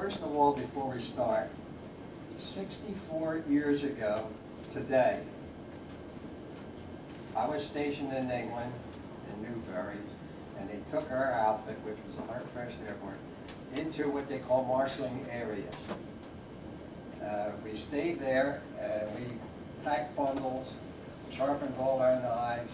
First of all, before we start, 64 years ago today, I was stationed in England, in Newbury, and they took our outfit, which was the 101st Airborne, into what they call marshalling areas. We stayed there, and we packed bundles, sharpened all our knives,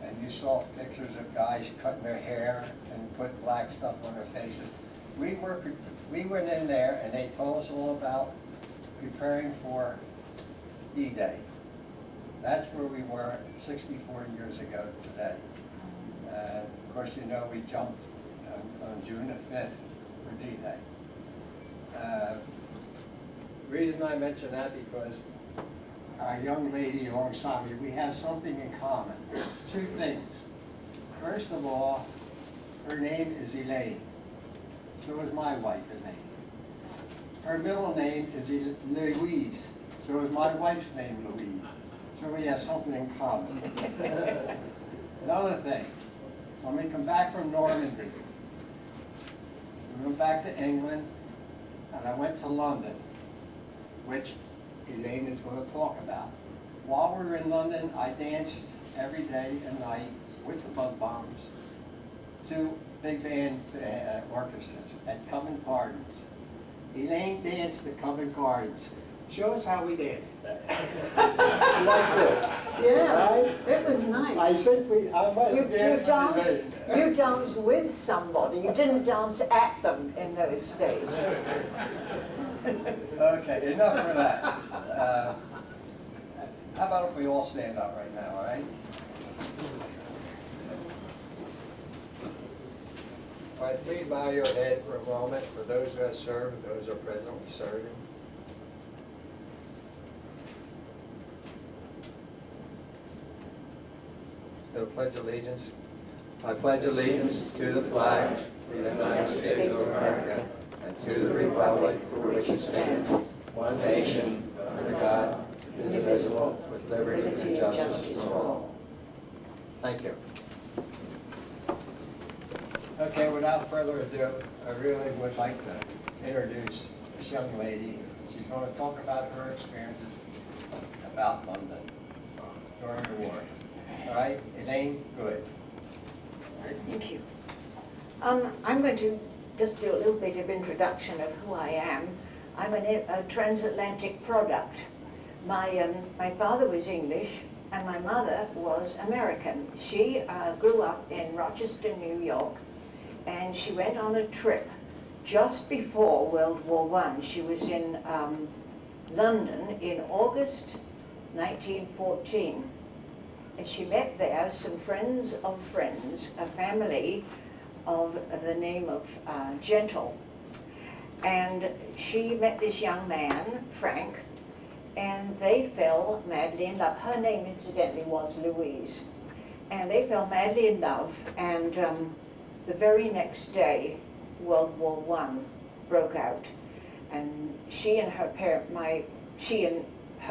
and you saw pictures of guys cutting their hair and put black stuff on their faces. We went in there, and they told us all about preparing for D-Day. That's where we were 64 years ago today. Of course, you know we jumped on June the 5th for D-Day. Reason I mention that because our young lady alongside me, we have something in common. Two things. First of all, her name is Elaine. So is my wife, Elaine. Her middle name is Louise. So is my wife's name, Louise. So we have something in common. Another thing, when we come back from Normandy, we went back to England, and I went to London, which Elaine is going to talk about. While we were in London, I danced every day and night with the Bug Bombs to big band orchestras at Covent Gardens. Elaine danced at Covent Gardens. Show us how we danced. Like this. Yeah, Right? it was nice. I think I might have danced with Elaine. You danced with somebody. You didn't dance at them in those days. Okay, enough for that. How about if we all stand up right now, all right? All right, please bow your head for a moment for those who have served, those who are presently serving. The Pledge of Allegiance. I pledge allegiance to the flag of the United States of America and to the republic for which it stands, one nation, under God, indivisible, with liberty and justice for all. Thank you. Okay, without further ado, I really would like to introduce this young lady. She's going to talk about her experiences about London during the war. All right, Elaine Good. Thank you. I'm going to just do a little bit of introduction of who I am. I'm a transatlantic product. My father was English and my mother was American. She grew up in Rochester, New York, and she went on a trip just before World War I. She was in London in August 1914. And she met there some friends of friends, a family of the name of Gentle. And she met this young man, Frank, and they fell madly in love. Her name, incidentally, was Louise. And they fell madly in love, and the very next day, World War I broke out. And she and her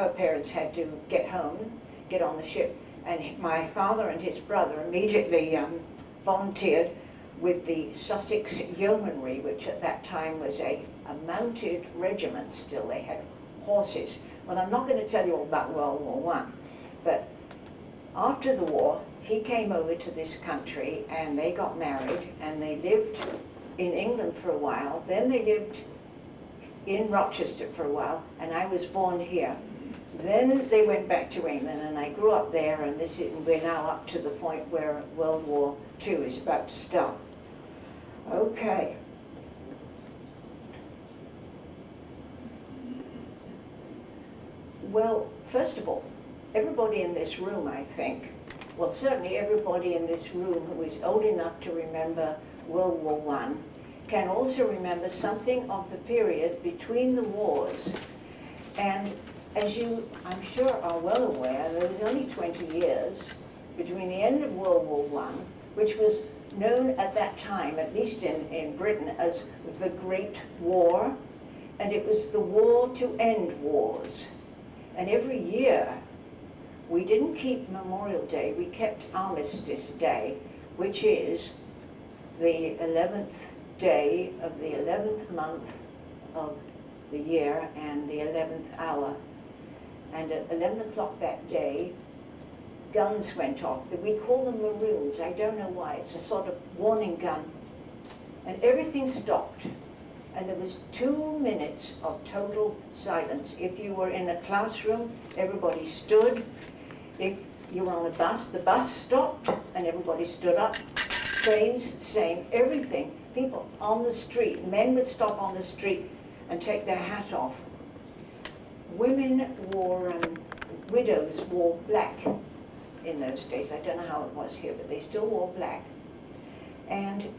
parents had to get home, get on the ship. And my father and his brother immediately volunteered with the Sussex Yeomanry, which at that time was a mounted regiment still. They had horses. Well, I'm not going to tell you all about World War I, but after the war, he came over to this country and they got married and they lived in England for a while. Then they lived in Rochester for a while, and I was born here. Then they went back to England, and I grew up there, and we're now up to the point where World War II is about to start. Okay. Well, first of all, everybody in this room, I think, well, certainly everybody in this room who is old enough to remember World War I can also remember something of the period between the wars. And as you, I'm sure, are well aware, there was only 20 years between the end of World War I, which was known at that time, at least in Britain, as the Great War, and it was the war to end wars. And every year, we didn't keep Memorial Day, we kept Armistice Day, which is the 11th day of the 11th month of the year and the 11th hour. And at 11 o'clock that day, guns went off. We call them maroons. I don't know why. It's a sort of warning gun. And everything stopped. And there was 2 minutes of total silence. If you were in a classroom, everybody stood. If you were on a bus, the bus stopped and everybody stood up. Trains, same, everything. People on the street, men would stop on the street and take their hat off. Women wore, widows wore black in those days. I don't know how it was here, but they still wore black. And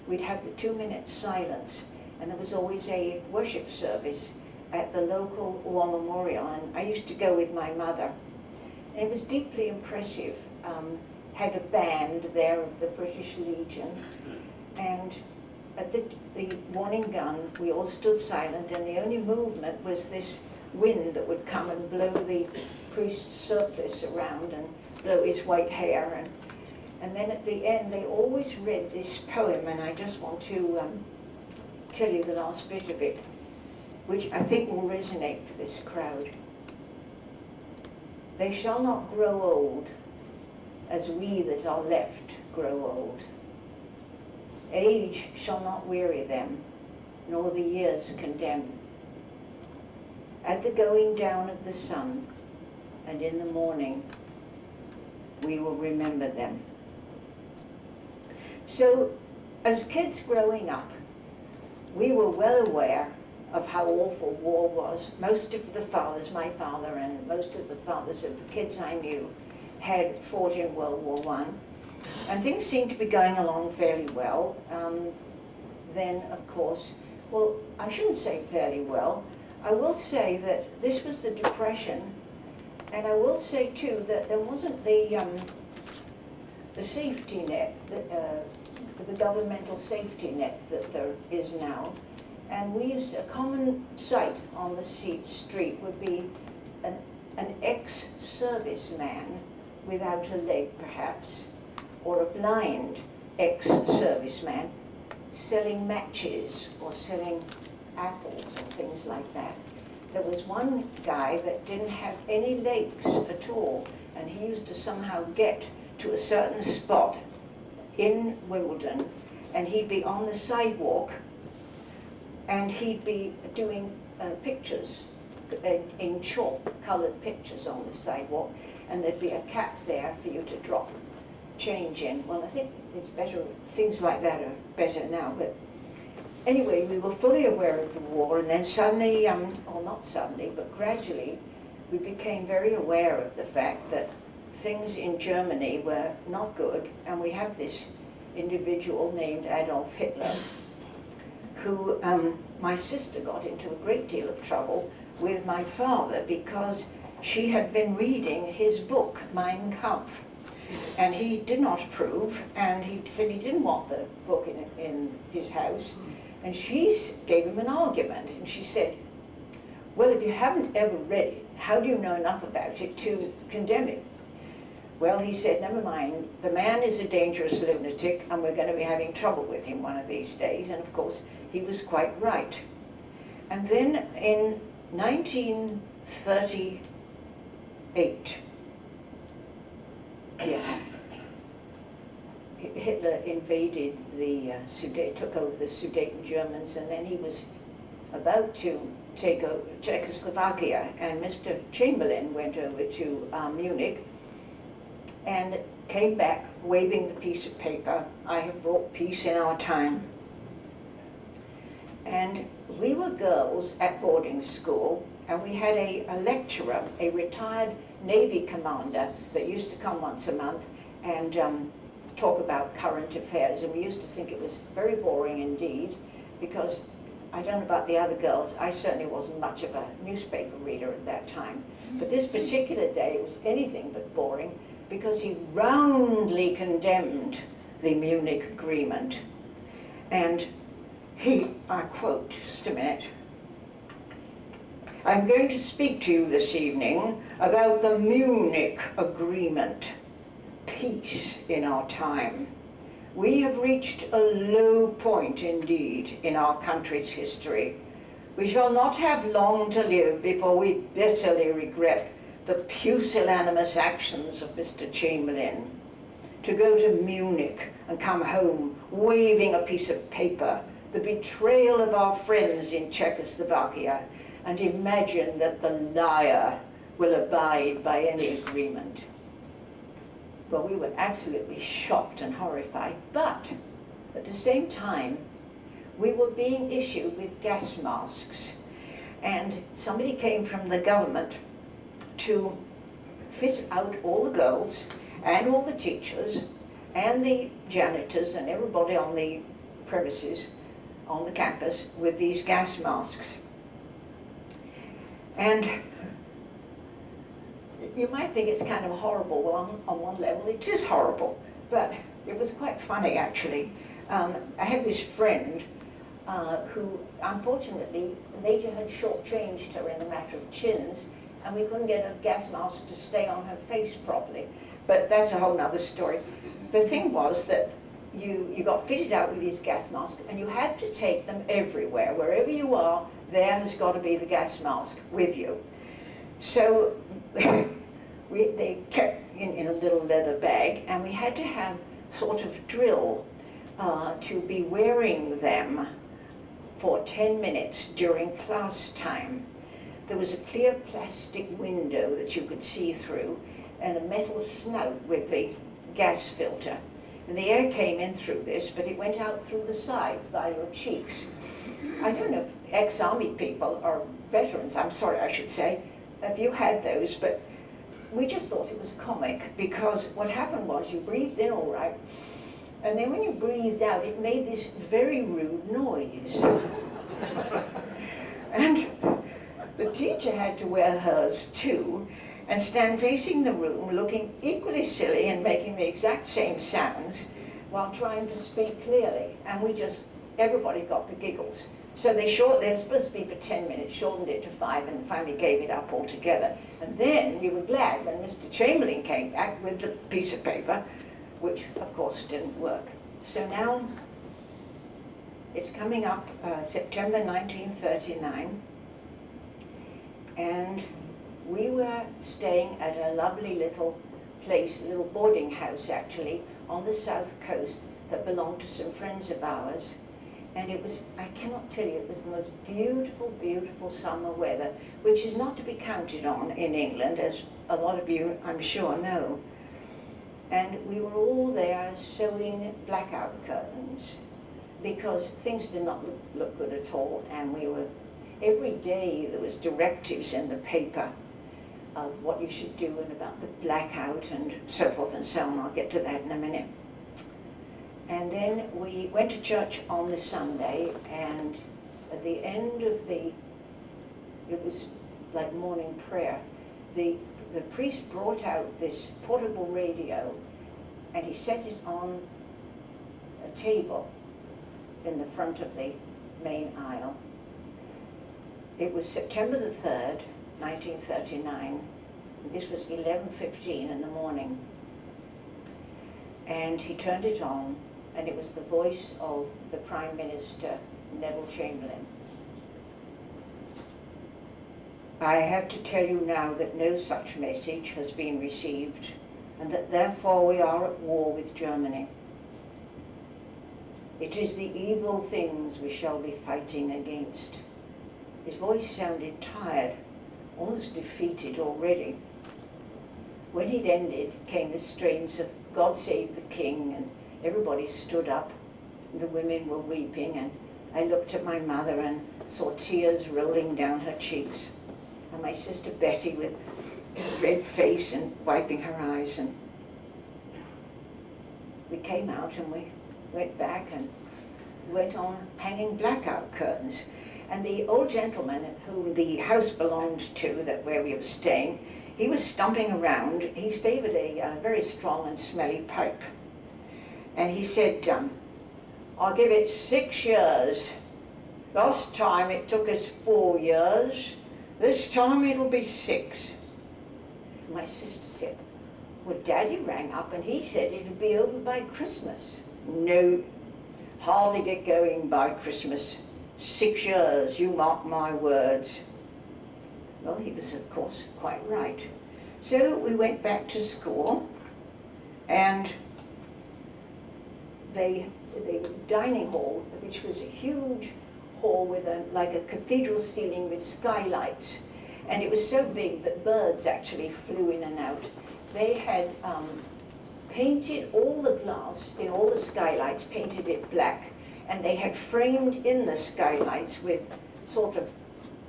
we'd have the 2 minute silence. And there was always a worship service at the local war memorial. And I used to go with my mother. And it was deeply impressive. Had a band there of the British Legion. And at the warning gun, we all stood silent, and the only movement was this wind that would come and blow the priest's surplice around and blow his white hair. And then at the end, they always read this poem, and I just want to tell you the last bit of it, which I think will resonate for this crowd. They shall not grow old as we that are left grow old. Age shall not weary them, nor the years condemn. At the going down of the sun, and in the morning, we will remember them. So, as kids growing up, we were well aware of how awful war was. Most of the fathers, my father and most of the fathers of the kids I knew, had fought in World War I. And things seemed to be going along fairly well. Then, of course, well, I shouldn't say fairly well. I will say that this was the Depression, and I will say too that there wasn't the safety net, the governmental safety net that there is now. And we used, a common sight on the street would be an ex-serviceman without a leg perhaps, or a blind ex-serviceman selling matches or selling apples or things like that. There was one guy that didn't have any legs at all, and he used to somehow get to a certain spot in Wimbledon, and he'd be on the sidewalk, and he'd be doing pictures in chalk, colored pictures on the sidewalk, and there'd be a cap there for you to drop change in. Well, I think it's better, things like that are better now, but anyway, we were fully aware of the war, and then suddenly, or not suddenly, but gradually, we became very aware of the fact that things in Germany were not good, and we have this individual named Adolf Hitler, who my sister got into a great deal of trouble with my father because she had been reading his book, Mein Kampf, and he did not approve, and he said he didn't want the book in his house, and she gave him an argument, and she said, well, if you haven't ever read it, how do you know enough about it to condemn it? Well, he said, never mind, the man is a dangerous lunatic, and we're going to be having trouble with him one of these days, and of course, he was quite right. And then in 1938, yes, Hitler invaded the took over the Sudeten Germans, and then he was about to take over Czechoslovakia, and Mr. Chamberlain went over to Munich and came back waving the piece of paper, I have brought peace in our time. And we were girls at boarding school, and we had a lecturer, a retired Navy commander that used to come once a month and talk about current affairs. And we used to think it was very boring indeed, because I don't know about the other girls, I certainly wasn't much of a newspaper reader at that time. But this particular day was anything but boring, because he roundly condemned the Munich Agreement. And I quote, just a minute, I'm going to speak to you this evening about the Munich Agreement, peace in our time. We have reached a low point indeed in our country's history, We shall not have long to live before we bitterly regret the pusillanimous actions of Mr. Chamberlain. To go to Munich and come home waving a piece of paper, the betrayal of our friends in Czechoslovakia, and imagine that the liar will abide by any agreement. Well, we were absolutely shocked and horrified, but at the same time, we were being issued with gas masks, and somebody came from the government to fit out all the girls and all the teachers and the janitors and everybody on the premises, on the campus, with these gas masks. And you might think it's kind of horrible. Well, on one level, it is horrible, but it was quite funny, actually. I had this friend who, unfortunately, nature had shortchanged her in the matter of chins, and we couldn't get a gas mask to stay on her face properly. But that's a whole nother story. The thing was that you got fitted out with these gas masks, and you had to take them everywhere. Wherever you are, there has got to be the gas mask with you. So they kept in a little leather bag, and we had to have sort of drill to be wearing them for 10 minutes during class time. There was a clear plastic window that you could see through, and a metal snout with the gas filter. And the air came in through this, but it went out through the side by your cheeks. I don't know if ex-army people or veterans, I'm sorry I should say, have you had those? But we just thought it was comic, because what happened was you breathed in all right, and then when you breathed out, it made this very rude noise. And the teacher had to wear hers too, and stand facing the room looking equally silly and making the exact same sounds while trying to speak clearly. And everybody got the giggles. So they were supposed to be for 10 minutes, shortened it to 5, and finally gave it up altogether. And then we were glad when Mr. Chamberlain came back with the piece of paper, which of course didn't work. So now it's coming up September 1939, and we were staying at a lovely little place, a little boarding house actually, on the south coast that belonged to some friends of ours. And it was, I cannot tell you, it was the most beautiful, beautiful summer weather, which is not to be counted on in England, as a lot of you, I'm sure, know. And we were all there sewing blackout curtains, because things did not look good at all, and every day there was directives in the paper of what you should do and about the blackout and so forth and so on. I'll get to that in a minute. And then we went to church on the Sunday, and at the end of it was like morning prayer, the priest brought out this portable radio, and he set it on a table in the front of the main aisle. It was September the 3rd, 1939. This was 11:15 in the morning. And he turned it on, and it was the voice of the Prime Minister, Neville Chamberlain. I have to tell you now that no such message has been received, and that therefore we are at war with Germany. It is the evil things we shall be fighting against. His voice sounded tired, almost defeated already. When he'd ended, came the strains of God Save the King, and everybody stood up, and the women were weeping, and I looked at my mother and saw tears rolling down her cheeks, and my sister Betty with a red face and wiping her eyes. And we came out and we went back and went on hanging blackout curtains. And the old gentleman whom the house belonged to, where we were staying, he was stomping around. He favoured a very strong and smelly pipe. And he said, I'll give it 6 years. Last time it took us 4 years. This time it'll be 6. My sister said, well, Daddy rang up and he said it'd be over by Christmas. No, hardly get going by Christmas. 6 years, you mark my words. Well, he was, of course, quite right. So we went back to school, and the dining hall, which was a huge hall with like a cathedral ceiling with skylights, and it was so big that birds actually flew in and out. They had painted all the glass in all the skylights, painted it black, and they had framed in the skylights with sort of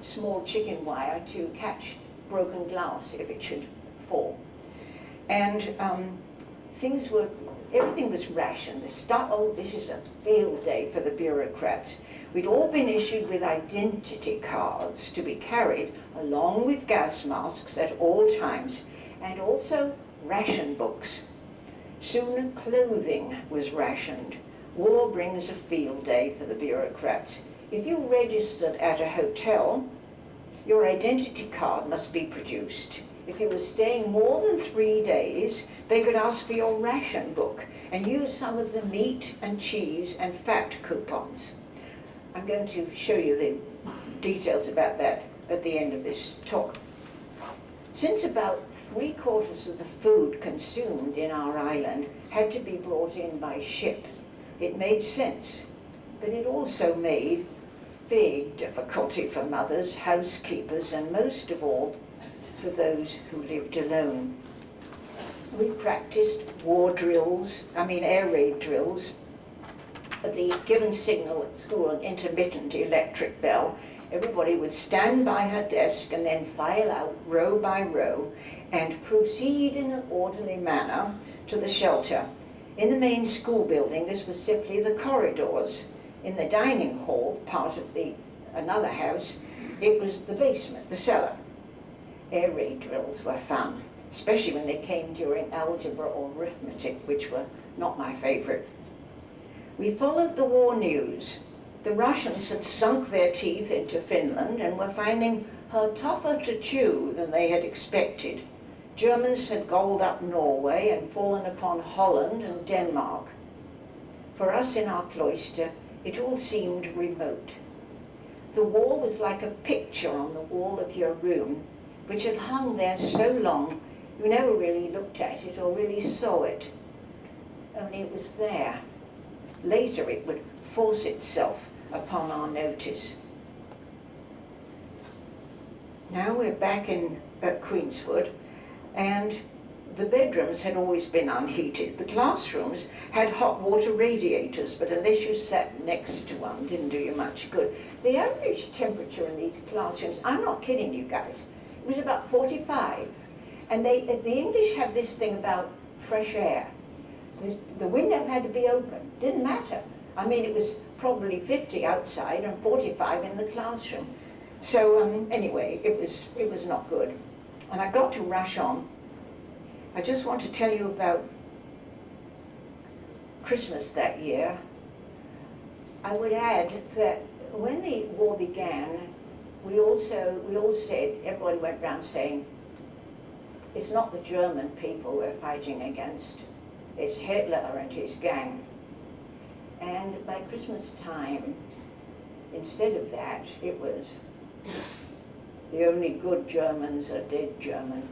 small chicken wire to catch broken glass if it should fall. And everything was rationed. This is a field day for the bureaucrats. We'd all been issued with identity cards to be carried along with gas masks at all times, and also ration books. Soon clothing was rationed. War brings a field day for the bureaucrats. If you registered at a hotel, your identity card must be produced. If you were staying more than 3 days, they could ask for your ration book and use some of the meat and cheese and fat coupons. I'm going to show you the details about that at the end of this talk. Since about 3/4 of the food consumed in our island had to be brought in by ship, it made sense, but it also made big difficulty for mothers, housekeepers, and most of all, for those who lived alone. We practiced air raid drills. At the given signal at school, an intermittent electric bell, everybody would stand by her desk and then file out row by row and proceed in an orderly manner to the shelter. In the main school building, this was simply the corridors. In the dining hall, part of another house, it was the basement, the cellar. Air raid drills were fun, especially when they came during algebra or arithmetic, which were not my favorite. We followed the war news. The Russians had sunk their teeth into Finland and were finding her tougher to chew than they had expected. Germans had gobbled up Norway and fallen upon Holland and Denmark. For us in our cloister, it all seemed remote. The war was like a picture on the wall of your room, which had hung there so long you never really looked at it or really saw it. Only it was there. Later it would force itself upon our notice. Now we're back at Queenswood, and the bedrooms had always been unheated. The classrooms had hot water radiators, but unless you sat next to one, didn't do you much good. The average temperature in these classrooms, I'm not kidding you guys, it was about 45. And the English have this thing about fresh air. The window had to be open, didn't matter. I mean, it was probably 50 outside and 45 in the classroom. So anyway, it was not good. And I got to rush on. I just want to tell you about Christmas that year. I would add that when the war began, we all said, everybody went around saying, it's not the German people we're fighting against, it's Hitler and his gang. And by Christmas time, instead of that, it was the only good Germans are dead German.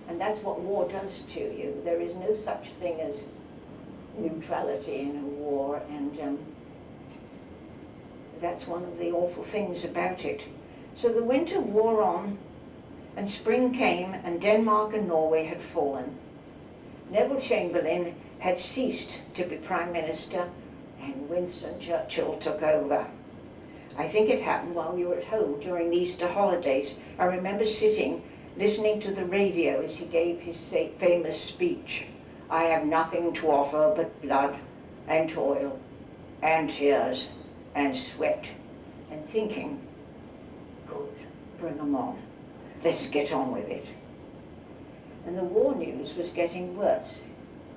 And that's what war does to you. There is no such thing as neutrality in a war, and that's one of the awful things about it. So the winter wore on, and spring came, and Denmark and Norway had fallen. Neville Chamberlain had ceased to be Prime Minister, and Winston Churchill took over. I think it happened while we were at home during the Easter holidays. I remember sitting, listening to the radio as he gave his famous speech. I have nothing to offer but blood and toil and tears and sweat, and thinking, good, bring 'em on. Let's get on with it. And the war news was getting worse.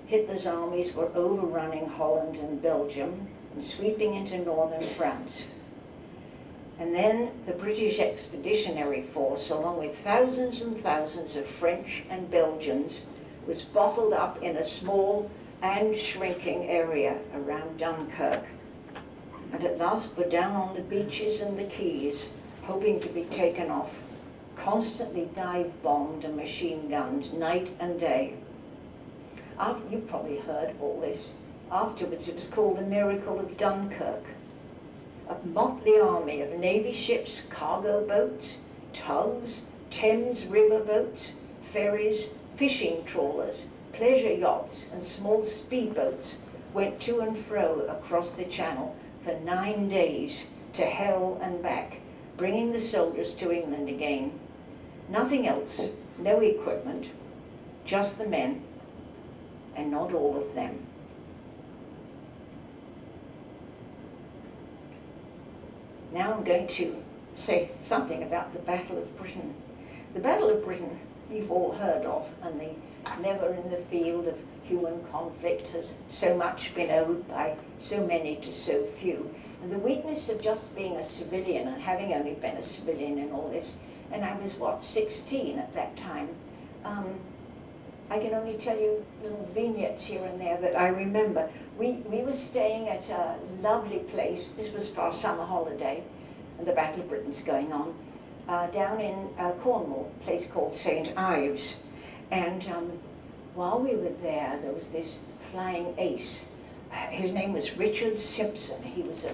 Hitler's armies were overrunning Holland and Belgium and sweeping into northern France. And then the British Expeditionary Force, along with thousands and thousands of French and Belgians, was bottled up in a small and shrinking area around Dunkirk. and at last were down on the beaches and the quays, hoping to be taken off, constantly dive-bombed and machine-gunned night and day. You've probably heard all this. Afterwards it was called the Miracle of Dunkirk. A motley army of Navy ships, cargo boats, tugs, Thames river boats, ferries, fishing trawlers, pleasure yachts and small speedboats went to and fro across the channel for 9 days to hell and back, bringing the soldiers to England again. Nothing else, no equipment, just the men, and not all of them. Now I'm going to say something about the Battle of Britain. The Battle of Britain you've all heard of, and the never in the field of human conflict has so much been owed by so many to so few. And the weakness of just being a civilian and having only been a civilian in all this, and I was, 16 at that time. I can only tell you little vignettes here and there that I remember. We were staying at a lovely place. This was for our summer holiday, and the Battle of Britain's going on, down in Cornwall, a place called St. Ives. And while we were there, there was this flying ace. His name was Richard Simpson. He was a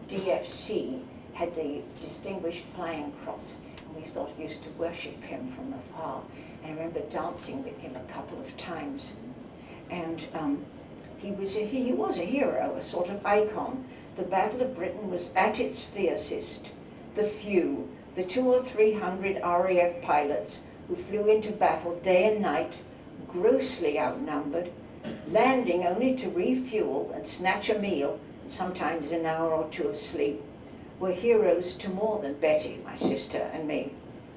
DFC, had the Distinguished Flying Cross, and we sort of used to worship him from afar. And I remember dancing with him a couple of times. And he was a hero, a sort of icon. The Battle of Britain was at its fiercest. The few, the 200 or 300 RAF pilots who flew into battle day and night, grossly outnumbered, landing only to refuel and snatch a meal, sometimes an hour or two of sleep, were heroes to more than Betty, my sister, and me.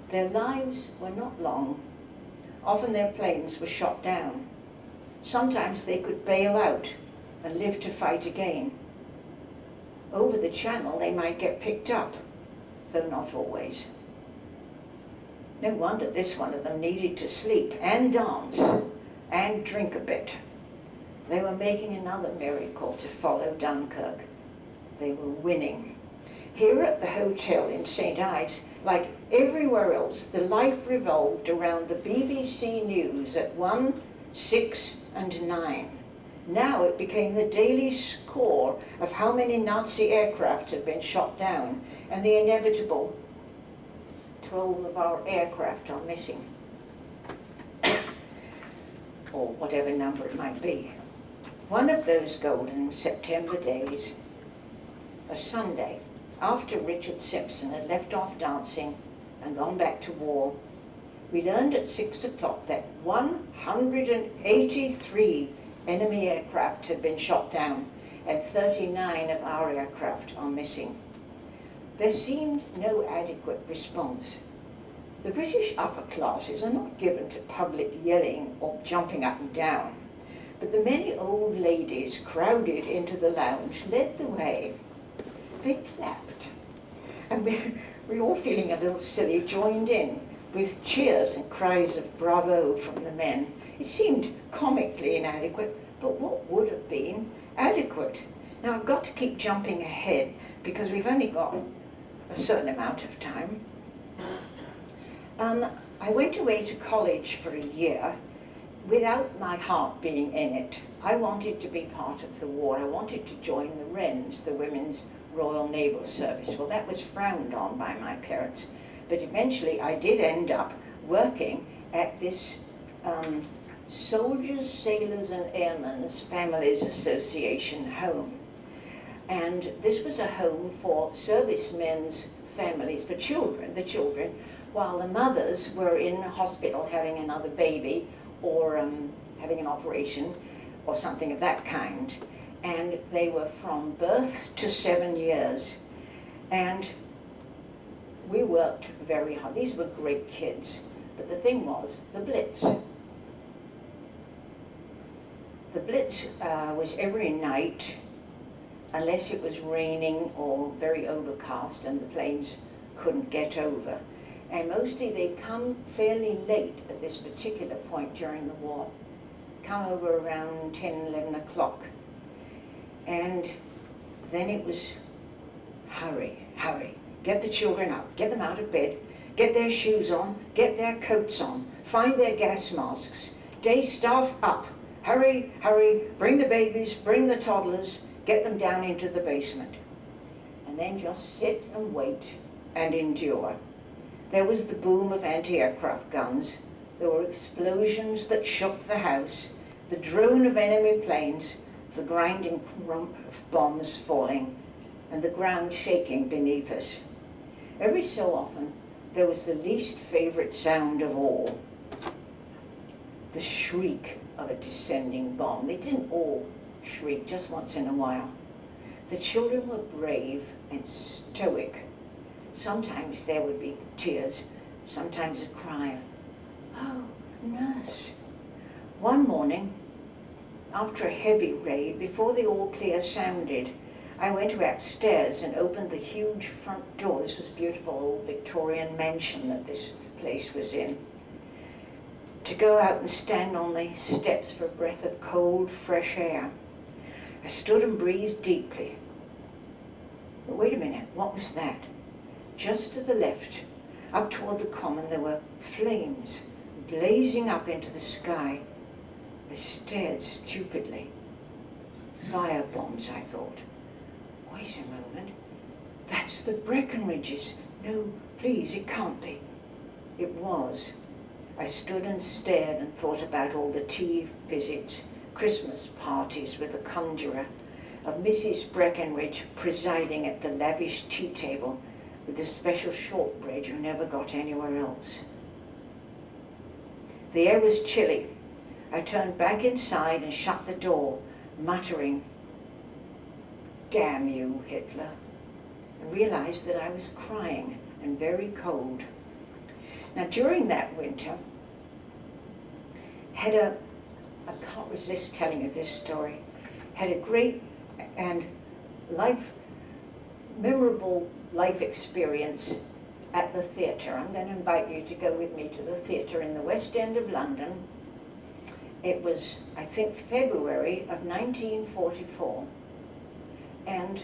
Their lives were not long. Often their planes were shot down. Sometimes they could bail out and live to fight again. Over the channel they might get picked up, though not always. No wonder this one of them needed to sleep and dance and drink a bit. They were making another miracle to follow Dunkirk. They were winning. Here at the hotel in St. Ives, like everywhere else, the life revolved around the BBC News at 1, 6, and 9. Now it became the daily score of how many Nazi aircraft had been shot down, and the inevitable 12 of our aircraft are missing, or whatever number it might be. One of those golden September days, a Sunday, after Richard Simpson had left off dancing and gone back to war, we learned at 6 o'clock that 183 enemy aircraft had been shot down and 39 of our aircraft are missing. There seemed no adequate response. The British upper classes are not given to public yelling or jumping up and down, but the many old ladies crowded into the lounge led the way. They clapped, and we all feeling a little silly, joined in with cheers and cries of bravo from the men. It seemed comically inadequate, but what would have been adequate? Now I've got to keep jumping ahead because we've only got a certain amount of time. I went away to college for a year without my heart being in it. I wanted to be part of the war. I wanted to join the Wrens, the Women's Royal Naval Service. Well, that was frowned on by my parents, but eventually I did end up working at this Soldiers, Sailors and Airmen's Families Association home. And this was a home for servicemen's families, for children, while the mothers were in hospital having another baby or having an operation or something of that kind. And they were from birth to 7 years. And we worked very hard. These were great kids. But the thing was, the Blitz. The Blitz was every night, unless it was raining or very overcast and the planes couldn't get over. And mostly they'd come fairly late at this particular point during the war, come over around 10, 11 o'clock. And then it was Hurry, hurry. Get the children up, get them out of bed, get their shoes on, get their coats on, find their gas masks. Day staff up. Hurry, hurry, bring the babies, bring the toddlers, get them down into the basement. And then just sit and wait and endure. There was the boom of anti-aircraft guns. There were explosions that shook the house, the drone of enemy planes, the grinding crump of bombs falling, and the ground shaking beneath us. Every so often, there was the least favorite sound of all, the shriek of a descending bomb. They didn't all shriek, just once in a while. The children were brave and stoic. Sometimes there would be tears, sometimes a cry of, "Oh, nurse." One morning, after a heavy raid, before the all clear sounded, I went upstairs and opened the huge front door. This was a beautiful old Victorian mansion that this place was in. To go out and stand on the steps for a breath of cold, fresh air. I stood and breathed deeply. But wait a minute, what was that? Just to the left, up toward the common, there were flames blazing up into the sky. I stared stupidly. Fire bombs, I thought. Wait a moment. That's the Breckenridges. No, please, it can't be. It was. I stood and stared and thought about all the tea visits, Christmas parties with the conjurer, of Mrs. Breckenridge presiding at the lavish tea table with the special shortbread you never got anywhere else. The air was chilly. I turned back inside and shut the door, muttering, "Damn you, Hitler," and realized that I was crying and very cold. Now, during that winter, I can't resist telling you this story, had a great and memorable life experience at the theatre. I'm going to invite you to go with me to the theatre in the West End of London. It was, I think, February of 1944. And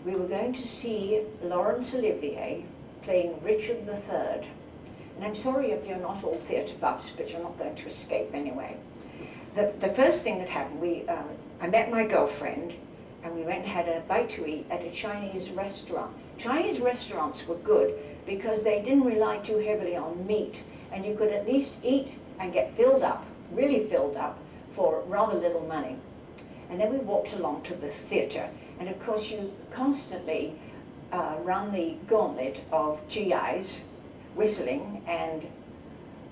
we were going to see Laurence Olivier playing Richard III. And I'm sorry if you're not all theatre buffs, but you're not going to escape anyway. The first thing that happened, I met my girlfriend, and we went and had a bite to eat at a Chinese restaurant. Chinese restaurants were good because they didn't rely too heavily on meat, and you could at least eat and get filled up, really filled up, for rather little money. And then we walked along to the theatre, and of course you constantly run the gauntlet of GIs whistling and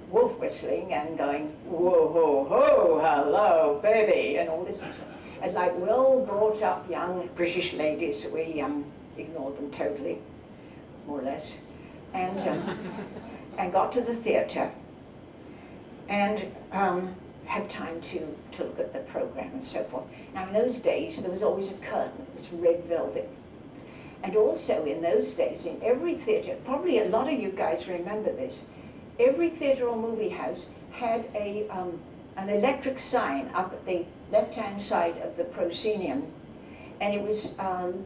wolf whistling and going, "Whoa, ho, ho, hello, baby," and all this stuff. And like well brought up young British ladies, we ignored them totally, more or less, and got to the theatre and had time to look at the program and so forth. Now in those days there was always a curtain, it was red velvet. And also in those days, in every theatre, probably a lot of you guys remember this, every theatre or movie house had an electric sign up at the left-hand side of the proscenium, and it was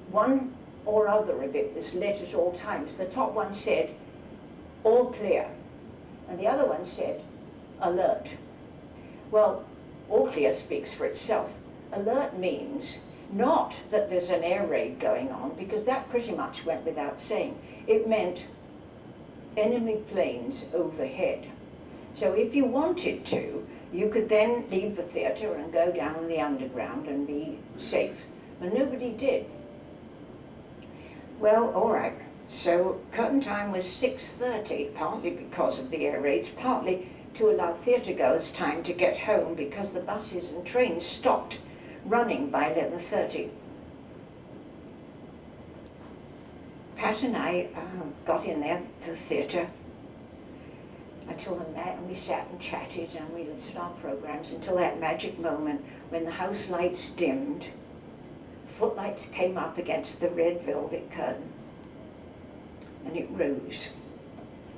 one or other of it was lit at all times. The top one said, "All clear," and the other one said, "Alert." Well, all clear speaks for itself. Alert means not that there's an air raid going on, because that pretty much went without saying. It meant enemy planes overhead. So if you wanted to, you could then leave the theatre and go down the underground and be safe. But nobody did. Well, all right. So curtain time was 6:30, partly because of the air raids, partly to allow theatregoers time to get home because the buses and trains stopped running by 11:30. Pat and I got in there to the theatre until and we sat and chatted and we looked at our programs until that magic moment when the house lights dimmed, footlights came up against the red velvet curtain, and it rose.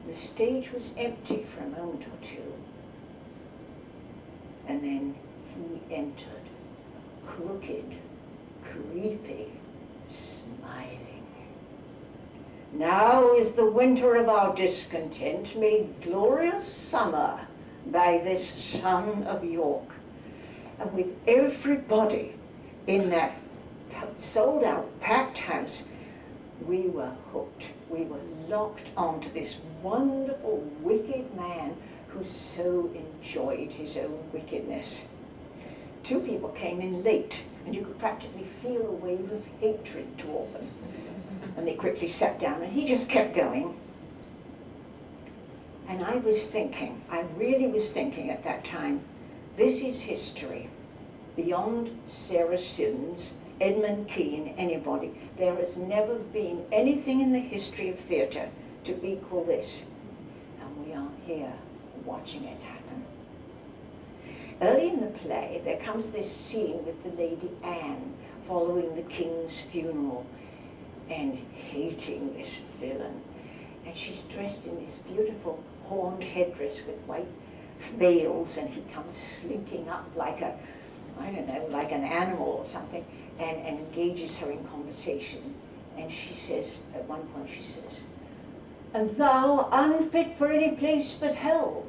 The stage was empty for a moment or two, and then he entered, crooked, creepy, smiling. Now is the winter of our discontent made glorious summer by this son of York. And with everybody in that sold-out, packed house, we were hooked. We were locked onto this wonderful, wicked man who so enjoyed his own wickedness. Two people came in late, and you could practically feel a wave of hatred toward them. And they quickly sat down, and he just kept going. And I really was thinking at that time, this is history. Beyond Sarah Siddons, Edmund Kean, anybody, there has never been anything in the history of theatre to equal this. And we are here watching it happen. Early in the play, there comes this scene with the Lady Anne following the king's funeral and hating this villain. And she's dressed in this beautiful horned headdress with white veils, and he comes slinking up like a, I don't know, like an animal or something, and engages her in conversation. And she says, at one point she says, "And thou unfit for any place but hell?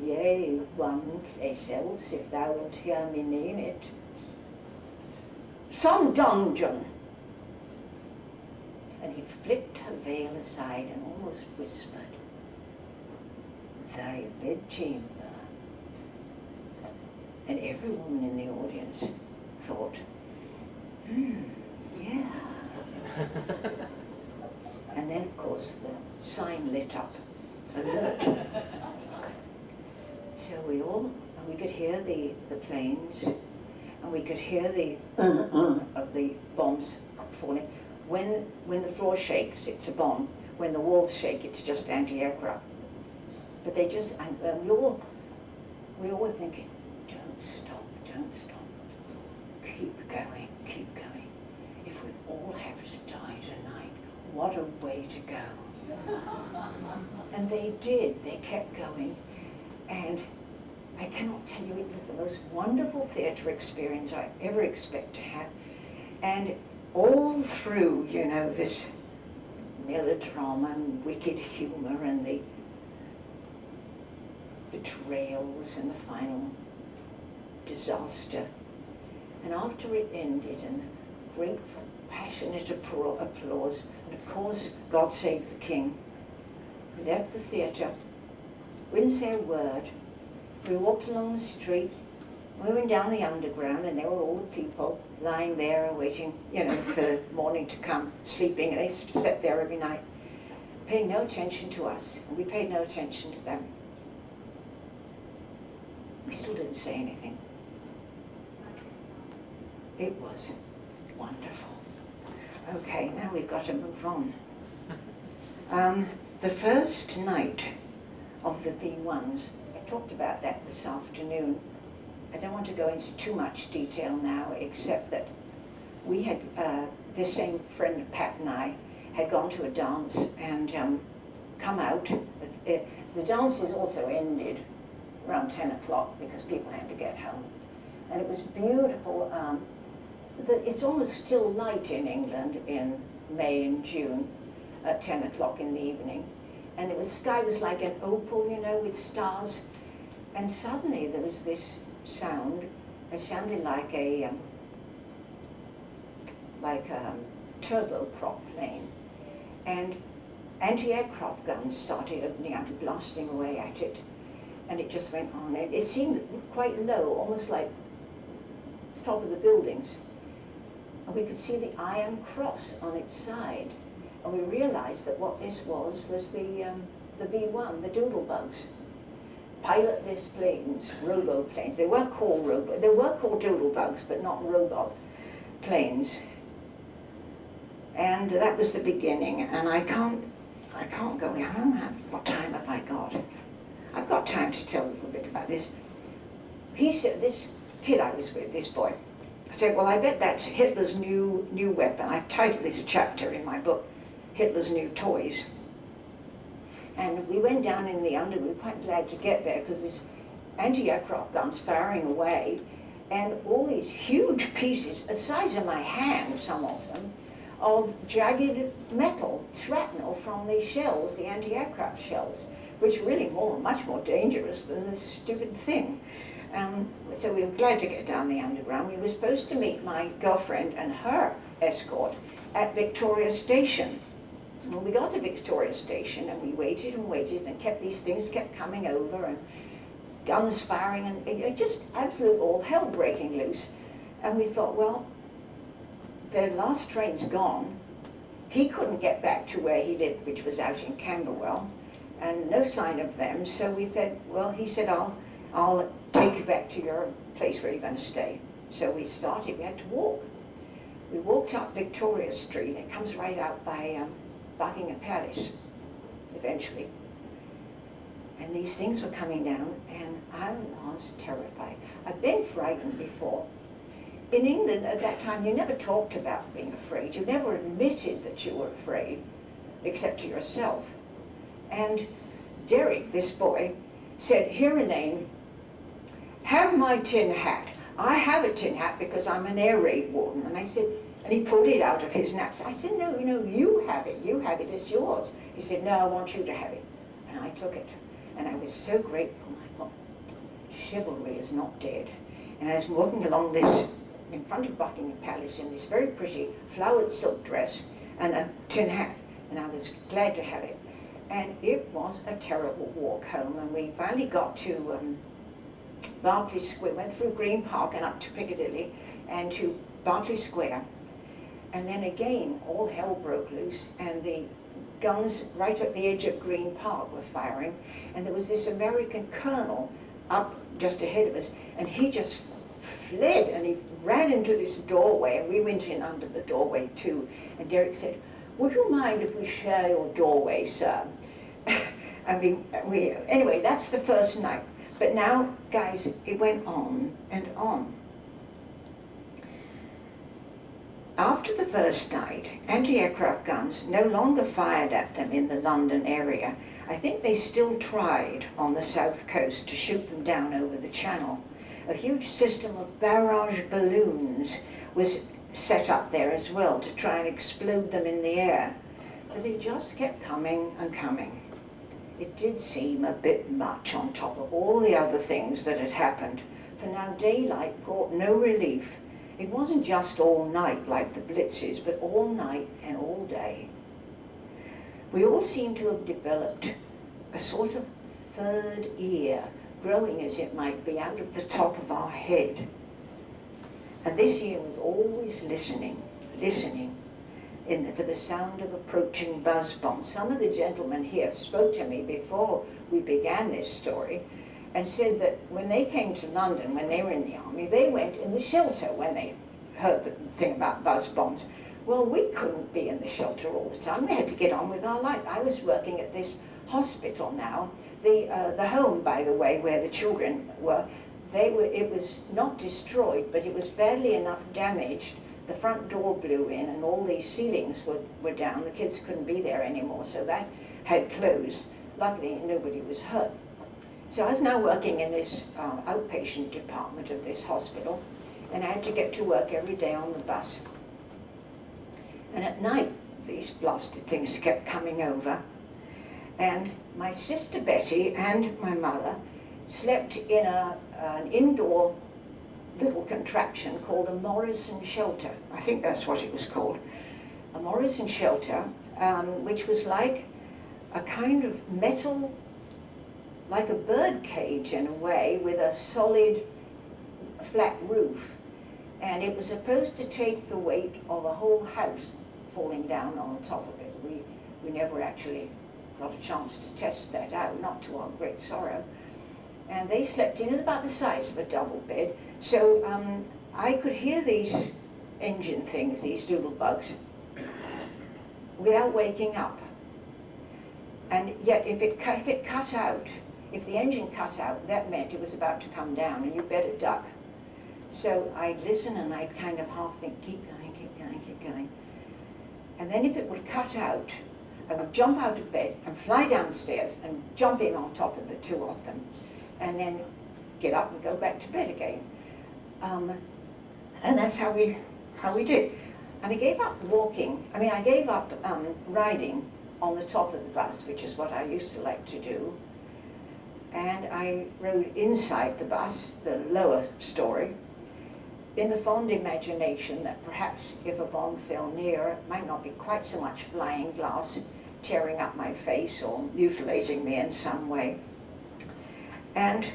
Yea, one place else, if thou wilt hear me name it. Some dungeon." And he flicked her veil aside and almost whispered, "Thy bedchamber." And every woman in the audience thought, yeah. And then, of course, the sign lit up, alert. So we could hear the planes, and we could hear the of the bombs falling. When the floor shakes, it's a bomb. When the walls shake, it's just anti-aircraft. But they just, and we all were thinking, don't stop, keep going. If we all have to die tonight, what a way to go. And they did, they kept going. And I cannot tell you, it was the most wonderful theatre experience I ever expect to have. And all through, this melodrama and wicked humor and the betrayals and the final disaster. And after it ended, and great passionate applause, and of course, God Save the King, we left the theatre, we didn't say a word. We walked along the street, we went down the underground, and there were all the people lying there waiting, for the morning to come, sleeping, and they sat there every night, paying no attention to us, and we paid no attention to them. We still didn't say anything. It was wonderful. Okay, now we've got to move on. The first night of the V1s, I talked about that this afternoon. I don't want to go into too much detail now, except that we had, this same friend, Pat, and I, had gone to a dance and come out. The dances also ended around 10 o'clock because people had to get home. And it was beautiful. It's almost still light in England in May and June at 10 o'clock in the evening. And sky was like an opal, with stars. And suddenly there was this sound. It sounded like a turboprop plane. And anti-aircraft guns started opening up and blasting away at it. And it just went on. It seemed quite low, almost like the top of the buildings. And we could see the Iron Cross on its side. And we realized that what this was the V1, the doodlebugs. Pilotless planes, robo-planes. They were called doodlebugs, but not robot planes. And that was the beginning. And I can't go, what time have I got? I've got time to tell a little bit about this. He said, this kid I was with, this boy, said, well, I bet that's Hitler's new weapon. I've titled this chapter in my book, Hitler's New Toys. And we went down in the underground. We were quite glad to get there because this anti-aircraft guns firing away, and all these huge pieces, the size of my hand, some of them, of jagged metal, shrapnel from the shells, the anti-aircraft shells, which are really much more dangerous than this stupid thing. So we were glad to get down the underground. We were supposed to meet my girlfriend and her escort at Victoria Station. Well, we got to Victoria Station and we waited and these things kept coming over and guns firing and just absolute all hell breaking loose. And we thought, well, their last train's gone. He couldn't get back to where he lived, which was out in Camberwell, and no sign of them. So we said, well, he said, I'll take you back to your place where you're going to stay. So we had to walk. We walked up Victoria Street. It comes right out by Buckingham Palace, eventually. And these things were coming down, and I was terrified. I've been frightened before. In England at that time, you never talked about being afraid. You never admitted that you were afraid, except to yourself. And Derek, this boy, said, here, Elaine, have my tin hat. I have a tin hat because I'm an air raid warden. And I said, and he pulled it out of his knapsack. I said, no, you have it, it's yours. He said, no, I want you to have it. And I took it. And I was so grateful. I thought, chivalry is not dead. And I was walking along this, in front of Buckingham Palace, in this very pretty flowered silk dress and a tin hat. And I was glad to have it. And it was a terrible walk home. And we finally got to Berkeley Square, went through Green Park and up to Piccadilly and to Berkeley Square. And then again, all hell broke loose, and the guns right at the edge of Green Park were firing, and there was this American colonel up just ahead of us, and he just fled, and he ran into this doorway, and we went in under the doorway too. And Derek said, would you mind if we share your doorway, sir? And anyway, that's the first night. But now, guys, it went on and on. After the first night, anti-aircraft guns no longer fired at them in the London area. I think they still tried on the south coast to shoot them down over the channel. A huge system of barrage balloons was set up there as well to try and explode them in the air. But they just kept coming and coming. It did seem a bit much on top of all the other things that had happened, for now daylight brought no relief. It wasn't just all night like the blitzes, but all night and all day. We all seemed to have developed a sort of third ear, growing as it might be out of the top of our head. And this ear was always listening for the sound of approaching buzz bombs. Some of the gentlemen here spoke to me before we began this story and said that when they came to London, when they were in the army, they went in the shelter when they heard the thing about buzz bombs. Well, we couldn't be in the shelter all the time. We had to get on with our life. I was working at this hospital now, the home, by the way, where the children were. It was not destroyed, but it was badly enough damaged. The front door blew in and all the ceilings were down. The kids couldn't be there anymore, so that had closed. Luckily, nobody was hurt. So I was now working in this outpatient department of this hospital, and I had to get to work every day on the bus. And at night, these blasted things kept coming over, and my sister Betty and my mother slept in an indoor little contraption called a Morrison shelter. I think that's what it was called. A Morrison shelter, which was like a kind of metal, like a bird cage in a way, with a solid flat roof. And it was supposed to take the weight of a whole house falling down on top of it. We never actually got a chance to test that out, not to our great sorrow. And they slept in, it was about the size of a double bed. So I could hear these engine things, these doodle bugs, without waking up. And yet if it cut out, if the engine cut out, that meant it was about to come down and you better duck. So I'd listen and I'd kind of half think, keep going, keep going, keep going. And then if it would cut out, I would jump out of bed and fly downstairs and jump in on top of the two of them. And then get up and go back to bed again. And that's how we did. And I gave up walking. I mean, I gave up riding on the top of the bus, which is what I used to like to do. And I rode inside the bus, the lower story, in the fond imagination that perhaps if a bomb fell near, it might not be quite so much flying glass tearing up my face or mutilating me in some way. And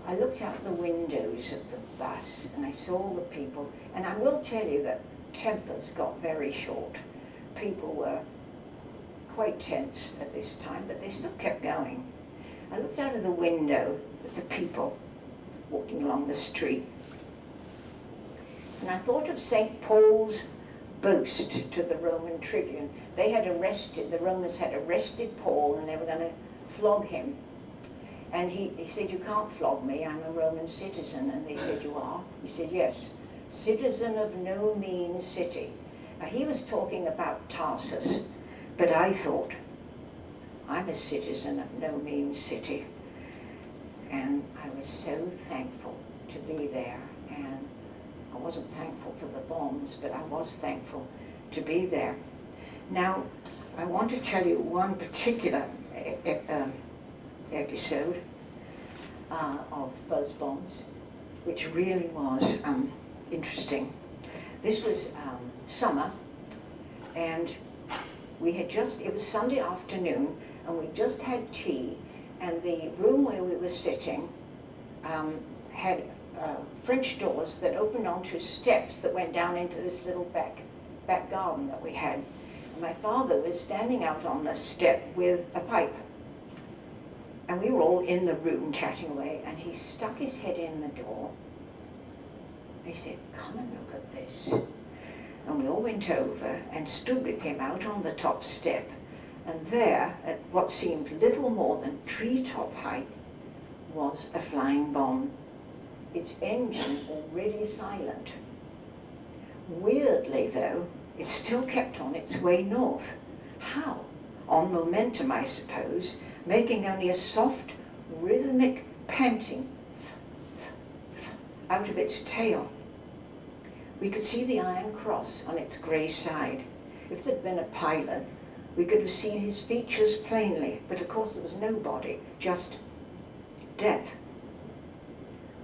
I looked out the windows of the bus and I saw the people, and I will tell you that tempers got very short. People were quite tense at this time, but they still kept going. I looked out of the window at the people walking along the street, and I thought of St. Paul's boast to the Roman tribune. They had arrested, the Romans had arrested Paul, and they were going to flog him. And he said, "You can't flog me, I'm a Roman citizen." And they said, "You are?" He said, "Yes, citizen of no mean city." Now, he was talking about Tarsus, but I thought, I'm a citizen of no mean city. And I was so thankful to be there. And I wasn't thankful for the bombs, but I was thankful to be there. Now, I want to tell you one particular episode of buzz bombs, which really was interesting. This was summer, and we had just, it was Sunday afternoon, and we just had tea, and the room where we were sitting had French doors that opened onto steps that went down into this little back garden that we had. And my father was standing out on the step with a pipe. And we were all in the room chatting away, and he stuck his head in the door. He said, "Come and look at this." And we all went over and stood with him out on the top step. And there, at what seemed little more than treetop height, was a flying bomb. Its engine already silent. Weirdly, though, it still kept on its way north. How? On momentum, I suppose, making only a soft, rhythmic panting out of its tail. We could see the Iron Cross on its grey side. If there'd been a pilot, we could have seen his features plainly, but of course there was no body, just death.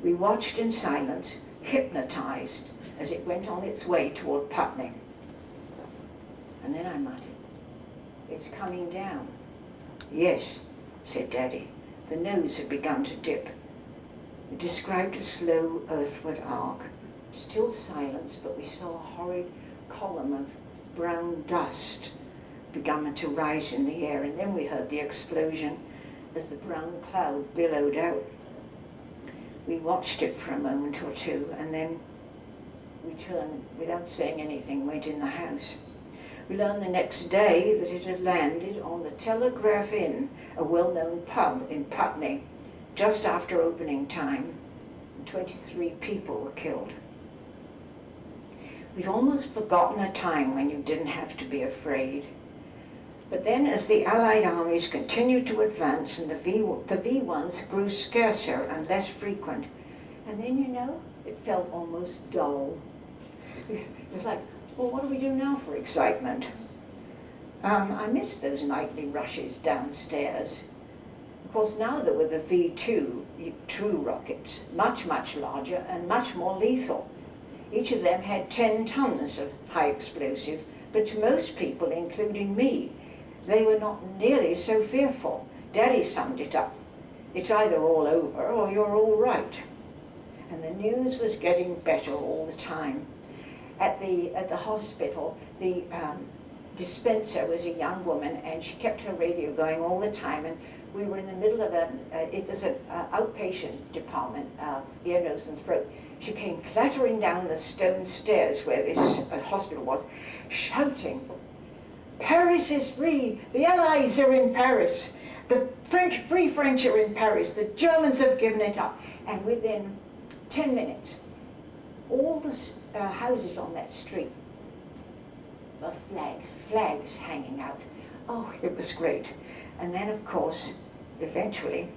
We watched in silence, hypnotized, as it went on its way toward Putney. And then I muttered, "It's coming down." "Yes," said Daddy. The nose had begun to dip. It described a slow earthward arc. Still silence, but we saw a horrid column of brown dust begun to rise in the air, and then we heard the explosion as the brown cloud billowed out. We watched it for a moment or two, and then we turned, without saying anything, went in the house. We learned the next day that it had landed on the Telegraph Inn, a well-known pub in Putney, just after opening time, and 23 people were killed. We'd almost forgotten a time when you didn't have to be afraid. But then, as the Allied armies continued to advance and the V1s grew scarcer and less frequent, and then, you know, it felt almost dull. It was like, well, what do we do now for excitement? I missed those nightly rushes downstairs. Of course, now there were the V2 true rockets, much, much larger and much more lethal. Each of them had 10 tons of high explosive, but to most people, including me, they were not nearly so fearful. Daddy summed it up. It's either all over or you're all right. And the news was getting better all the time. At the hospital, the dispenser was a young woman, and she kept her radio going all the time, and we were in the middle of it was an outpatient department, ear, nose, and throat. She came clattering down the stone stairs where this hospital was, shouting, "Paris is free! The Allies are in Paris! The Free French are in Paris! The Germans have given it up!" And within 10 minutes, all the houses on that street were flags hanging out. Oh, it was great. And then, of course, eventually,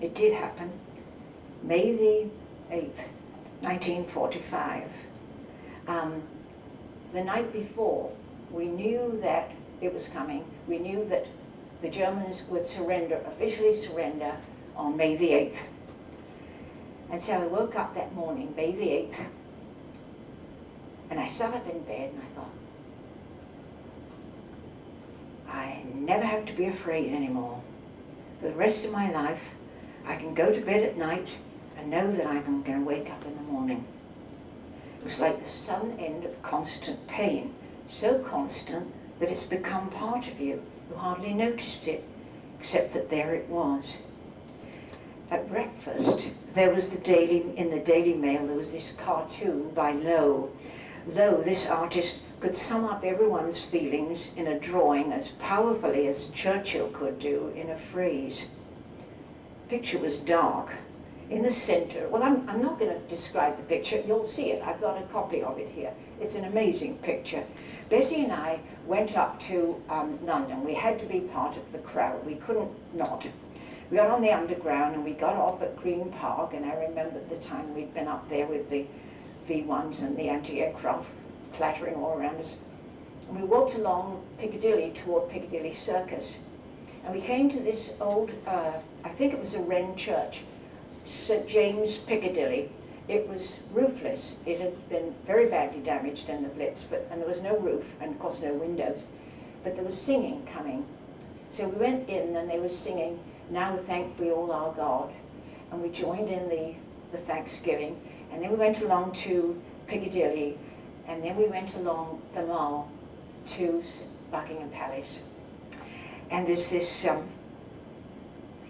it did happen. May the 8th, 1945, The night before, we knew that it was coming. We knew that the Germans would officially surrender on May the 8th. And so I woke up that morning, May the 8th, and I sat up in bed and I thought, I never have to be afraid anymore. For the rest of my life, I can go to bed at night and know that I'm going to wake up in the morning. It was like the sudden end of constant pain, so constant that it's become part of you. You hardly noticed it, except that there it was. At breakfast, there was in the Daily Mail, there was this cartoon by Lowe. Lowe, this artist, could sum up everyone's feelings in a drawing as powerfully as Churchill could do in a phrase. The picture was dark. In the center, well, I'm not going to describe the picture. You'll see it. I've got a copy of it here. It's an amazing picture. Betty and I went up to London. We had to be part of the crowd. We couldn't not. We got on the Underground and we got off at Green Park, and I remember the time we'd been up there with the V1s and the anti-aircraft clattering all around us. And we walked along Piccadilly toward Piccadilly Circus. And we came to this old, I think it was a Wren church, St. James Piccadilly. It was roofless. It had been very badly damaged in the Blitz, and there was no roof and of course no windows. But there was singing coming. So we went in and they were singing, "Now Thank We All Our God." And we joined in the Thanksgiving. And then we went along to Piccadilly, and then we went along the Mall to Buckingham Palace. And there's this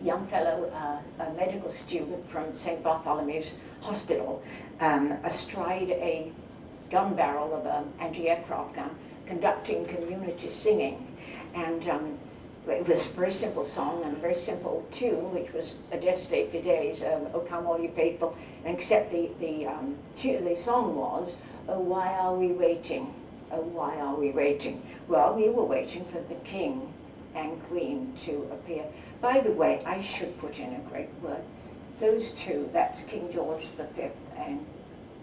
young fellow, a medical student from St. Bartholomew's Hospital, astride a gun barrel of an anti-aircraft gun, conducting community singing. And it was a very simple song and a very simple tune, which was Adeste Fidelis, "O Come All You Faithful," except the song was, "Oh, why are we waiting? Oh, why are we waiting?" Well, we were waiting for the King and Queen to appear. By the way, I should put in a great word. Those two, that's King George V and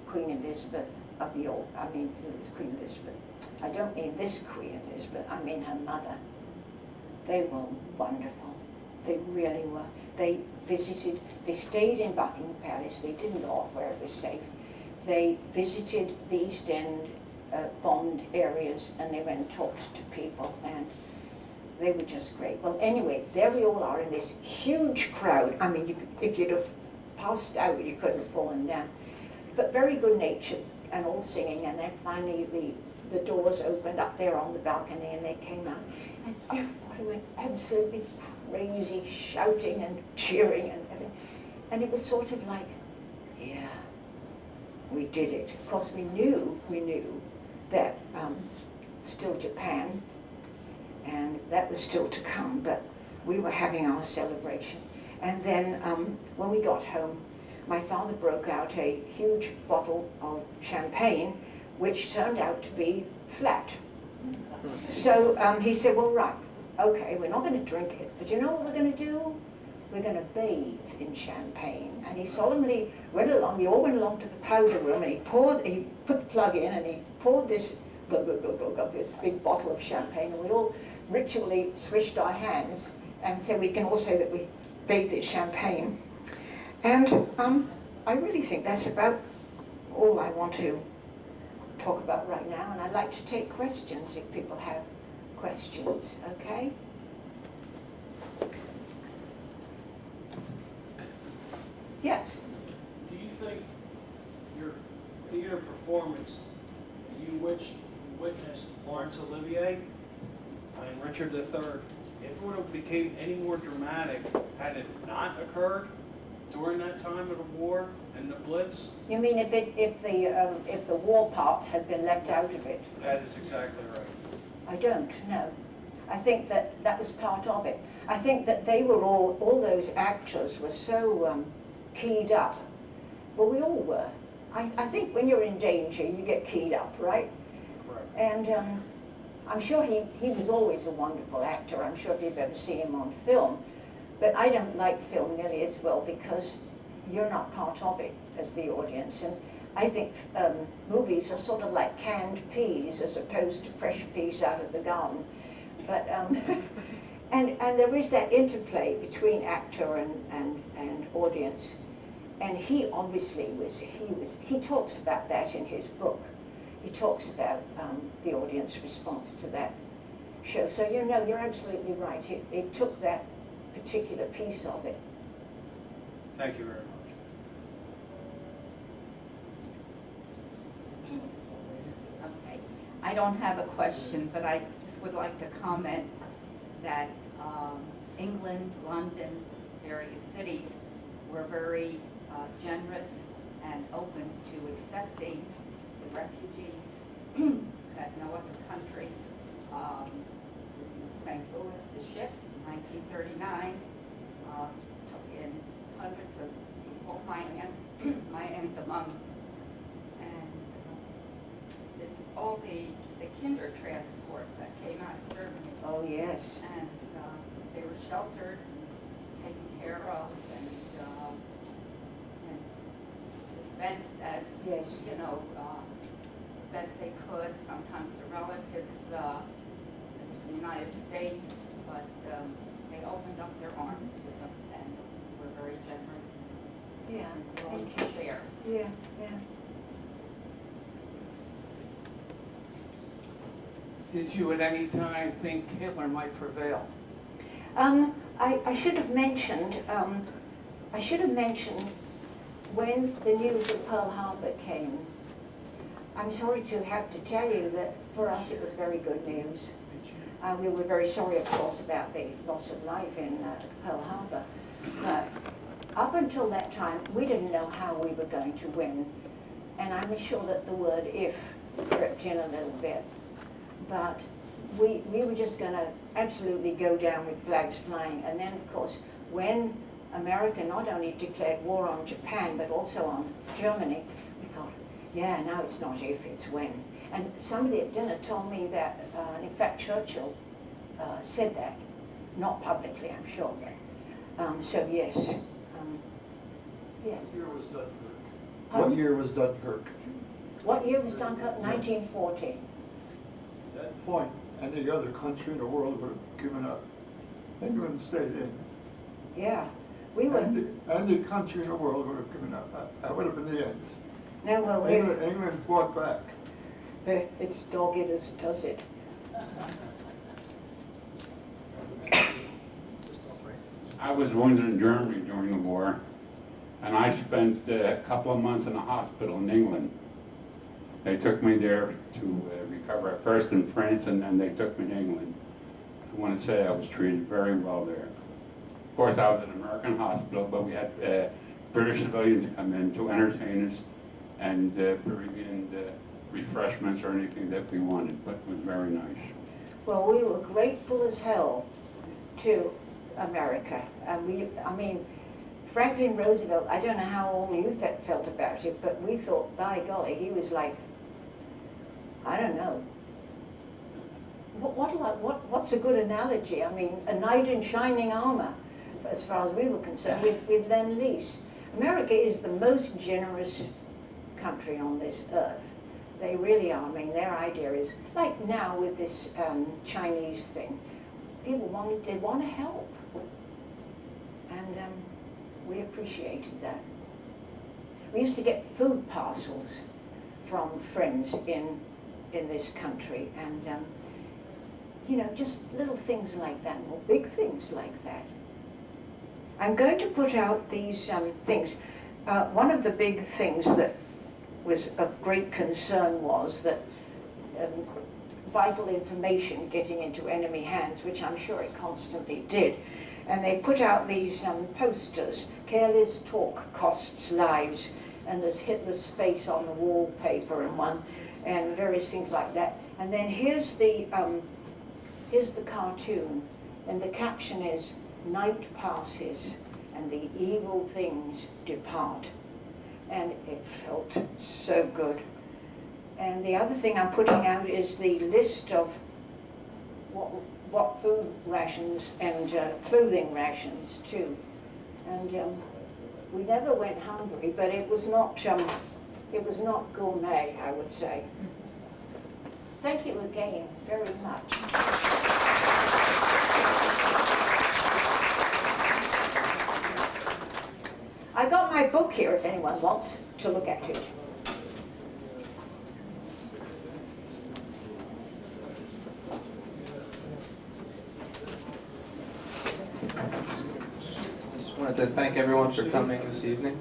Queen Elizabeth of York. I mean, it was Queen Elizabeth. I don't mean this Queen Elizabeth, I mean her mother. They were wonderful. They really were. They visited, they stayed in Buckingham Palace. They didn't go off where it was safe. They visited the East End bombed areas, and they went and talked to people, and they were just great. Well, anyway, there we all are in this huge crowd. I mean, if you'd have passed out, you couldn't have fallen down. But very good-natured and all singing, and then finally the doors opened up there on the balcony, and they came out, and everybody went absolutely crazy, shouting and cheering and everything. And it was sort of like, yeah, we did it. Of course, we knew that still Japan, and that was still to come, but we were having our celebration. And then when we got home, my father broke out a huge bottle of champagne, which turned out to be flat. So he said, well, right, okay, we're not going to drink it, but you know what we're going to do? We're going to bathe in champagne. And he solemnly went along, we all went along to the powder room, and he put the plug in, and he poured this, this big bottle of champagne, and we all ritually swished our hands, and so we can all say that we bathed in champagne. And I really think that's about all I want to talk about right now, and I'd like to take questions if people have questions, okay? Yes? Do you think your theater performance, you witnessed Laurence Olivier and Richard III, if it would have became any more dramatic had it not occurred during that time of the war and the Blitz? You mean if the war part had been left out of it? That is exactly right. I don't know. I think that was part of it. I think that they were all those actors were so keyed up. Well, we all were. I think when you're in danger, you get keyed up, right? Correct. And I'm sure he was always a wonderful actor. I'm sure if you've ever seen him on film. But I don't like film nearly as well because you're not part of it as the audience. And I think movies are sort of like canned peas as opposed to fresh peas out of the garden. But and there is that interplay between actor and audience. And he obviously he talks about that in his book. He talks about the audience response to that show. So you know, you're absolutely right. It took that particular piece of it. Thank you very much. Okay. I don't have a question, but I just would like to comment that England, London, various cities were very generous and open to accepting the refugees that no other country. St. Louis, the ship, 1939, took in hundreds of people, my aunt among, and all the kinder transports that came out of Germany. Oh yes. And they were sheltered, and taken care of, and dispensed as, Yes. you know, as best they could. Sometimes the relatives in the United States, but they opened up their arms to them and were very generous Yeah. and willing to share. Yeah. Yeah. Did you at any time think Hitler might prevail? I should have mentioned. I should have mentioned when the news of Pearl Harbor came. I'm sorry to have to tell you that for us it was very good news. We were very sorry, of course, about the loss of life in Pearl Harbor. But up until that time, we didn't know how we were going to win. And I'm sure that the word "if" crept in a little bit. But we were just going to absolutely go down with flags flying. And then, of course, when America not only declared war on Japan, but also on Germany, we thought, yeah, now it's not if, it's when. And somebody at dinner told me that, in fact, Churchill said that, not publicly, I'm sure. So yes, yeah. What year was Dunkirk? Pardon? What year was Dunkirk? What year was Dunkirk? 1940. At that point, any other country in the world would have given up. England stayed in. Yeah, we were. Any country in the world would have given up. That would have been the end. No, well, England fought back. it's dogged as does it. I was wounded in Germany during the war, and I spent a couple of months in a hospital in England. They took me there to recover at first in France, and then they took me to England. I want to say I was treated very well there. Of course, I was in an American hospital, but we had British civilians come in to entertain us and bring in refreshments or anything that we wanted, but it was very nice. Well, we were grateful as hell to America. I mean, Franklin Roosevelt, I don't know how all you felt about it, but we thought, by golly, he was like, I don't know. What's a good analogy? I mean, a knight in shining armor, as far as we were concerned, with Lend-Lease. America is the most generous country on this earth. They really are. I mean, their idea is, like now with this Chinese thing, people want to help. And we appreciated that. We used to get food parcels from friends in this country, and you know, just little things like that, or big things like that. I'm going to put out these things. One of the big things that was of great concern was that vital information getting into enemy hands, which I'm sure it constantly did. And they put out these posters, "Careless talk costs lives," and there's Hitler's face on the wallpaper and one, and various things like that. And then here's the cartoon, and the caption is, "Night passes and the evil things depart." And it felt so good. And the other thing I'm putting out is the list of what food rations and clothing rations too. And we never went hungry, but it was not It was not gourmet, I would say. Thank you again very much. I got my book here if anyone wants to look at it. Just wanted to thank everyone for coming this evening.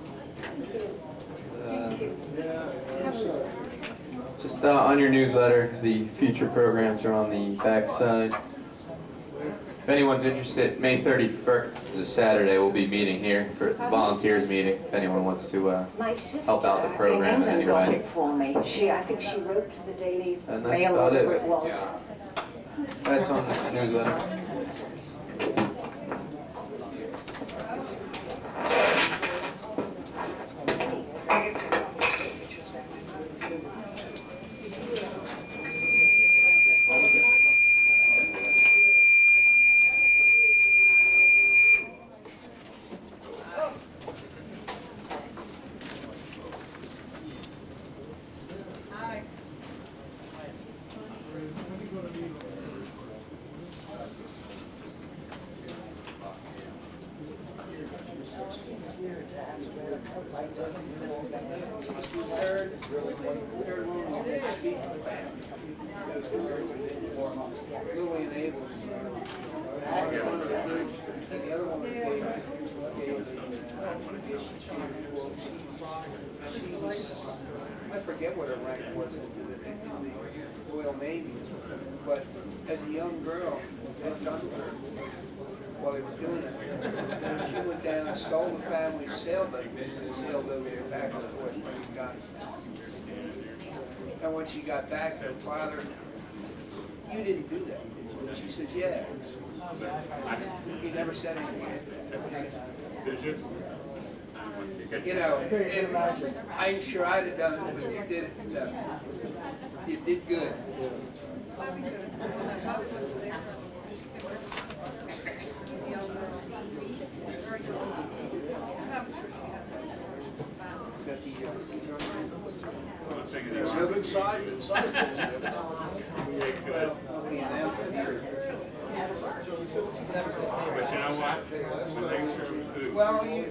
Just on your newsletter, the future programs are on the back side. If anyone's interested, May 31st is a Saturday, we'll be meeting here for the volunteers meeting, if anyone wants to My sister help out the program in in England any got way. it for me. I think she wrote to the Daily And that's Mail or about it. whatever it was. That's on the newsletter. I forget what her rank was in the Royal Navy, but as a young girl, they done her while he was doing it. She went down and stole the family sailboat and sailed over there back and forth when he got. And when she got back, her father, "You didn't do that, did you?" She says, "Yeah." He never said anything. Did you? You know, and I ain't sure I'd have done it, but you did it. You did good. Is that the, there's no good side pictures there. Well, we announced it here. But you know what? When they serve food. Well, you,